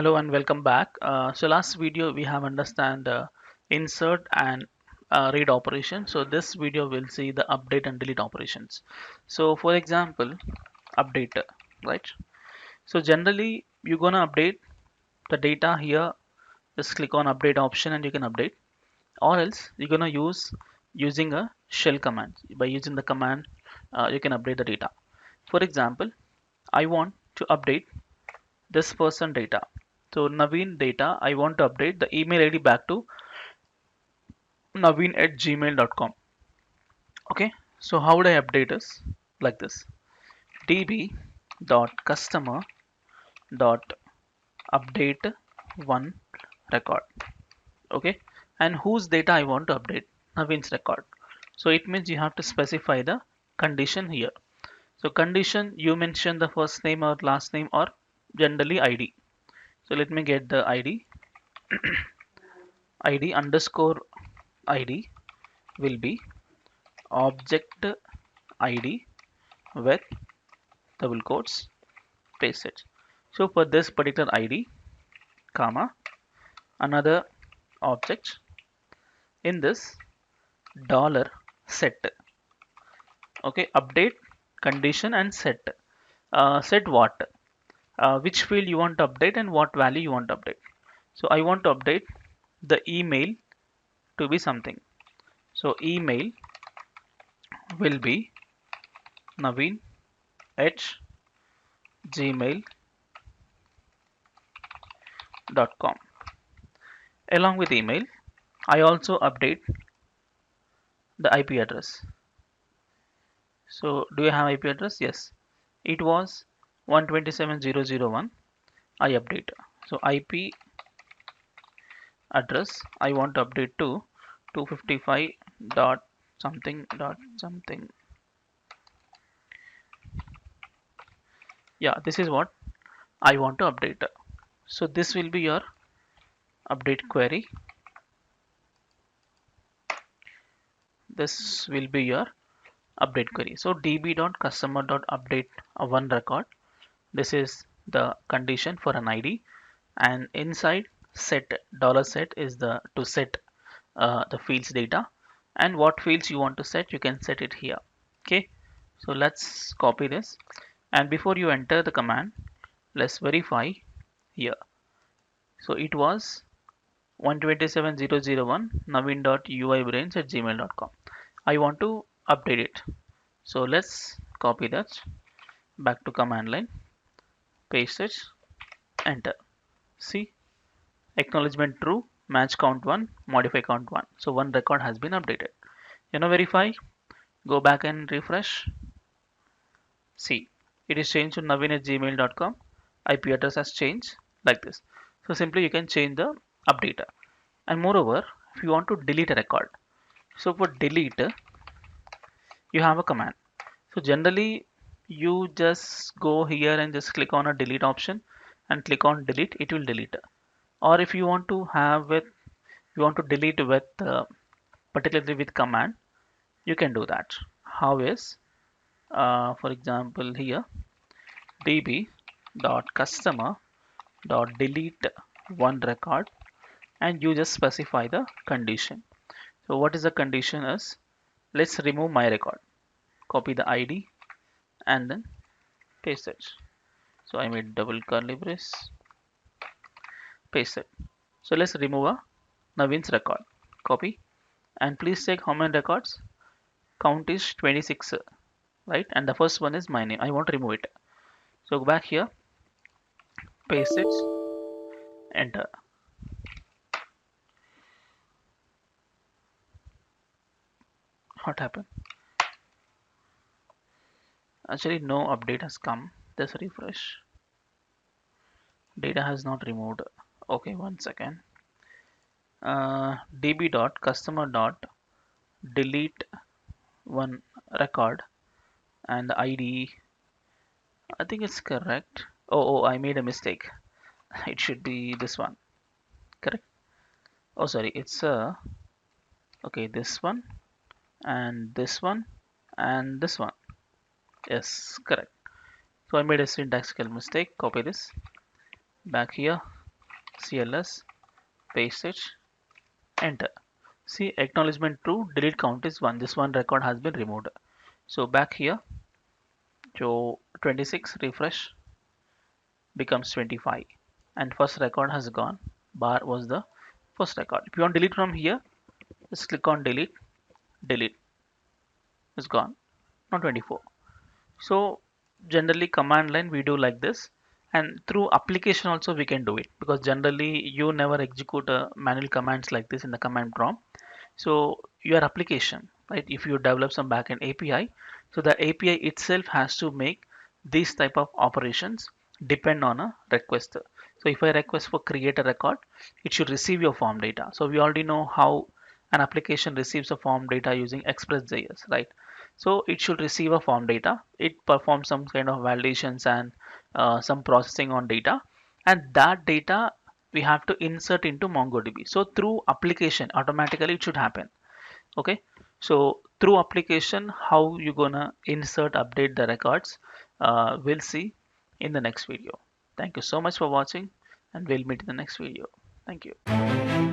Hello and welcome back. So last video we have understand insert and read operation. So this video will see the update and delete operations. So for example, update, right? So generally you're gonna update the data here. Just click on update option and you can update. Or else you're gonna use using a shell command. By using the command, you can update the data. For example, I want to update this person data. So Naveen data, I want to update the email ID back to naveen@gmail.com. Okay, so how would I update this? Like this: db dot customer dot update one record. Okay, and whose data I want to update? Naveen's record. So it means you have to specify the condition here. So condition, you mention the first name or last name or generally ID. So let me get the ID. ID underscore ID will be object ID with double quotes, paste it. So for this particular ID, comma, another object in this dollar set. Okay, update condition and set. Set what? Which field you want to update and what value you want to update. So I want to update the email to be something. So email will be Naveen at gmail.com. Along with email, I also update the IP address. So do you have IP address? Yes. It was 127.0.0.1. I update. So IP address I want to update to 255 dot something dot something. Yeah, this is what I want to update. So this will be your update query. This will be your update query. So db.customer.update one record. This is the condition for an ID, and inside set dollar set is the to set the fields data, and what fields you want to set you can set it here. Okay, so let's copy this, and before you enter the command, let's verify here. So it was 127.0.0.1 naveen.uibrains@gmail.com. I want to update it, so let's copy that back to command line, paste it, enter. See, acknowledgement true, match count 1, modify count 1. So one record has been updated. You know, verify, go back and refresh. See, it is changed to naveen@gmail.com. IP address has changed like this. So simply you can change the updater. And moreover, if you want to delete a record, so for delete, you have a command. So generally, you just go here and just click on a delete option and click on delete, it will delete. Or if you want to have with, you want to delete with particularly with command, you can do that. How is, for example, here db dot customer dot delete one record, and you just specify the condition. So what is the condition is, let's remove my record, copy the ID and then paste it. So I made double curly brace, paste it. So let's remove a Naveen's record, copy, and please check how many records. Count is 26, right? And the first one is my name. I want to remove it. So go back here, paste it, enter. What happened? Actually, no update has come. Let's refresh. Data has not removed. Okay, one second. db dot customer dot delete one record, and the ID, I think it's correct. Oh, I made a mistake. It should be this one. Correct. Oh, sorry. It's okay, this one and this one and this one. Yes, correct. So I made a syntactical mistake. Copy this back here. CLS, paste it, enter. See, acknowledgement true, delete count is 1. This one record has been removed. So back here, so 26 refresh becomes 25 and first record has gone. Bar was the first record. If you want to delete from here, just click on delete, delete, it's gone. Now 24. So generally command line we do like this, and through application also we can do it, because generally you never execute manual commands like this in the command prompt. So your application, right, if you develop some backend API, so the API itself has to make these type of operations depend on a request. So if I request for create a record, it should receive your form data. So we already know how an application receives a form data using Express.js, right? So it should receive a form data. It performs some kind of validations and some processing on data, and that data we have to insert into MongoDB. So through application, automatically it should happen. Okay. So through application, how you gonna insert, update the records, we'll see in the next video. Thank you so much for watching, and we'll meet in the next video. Thank you.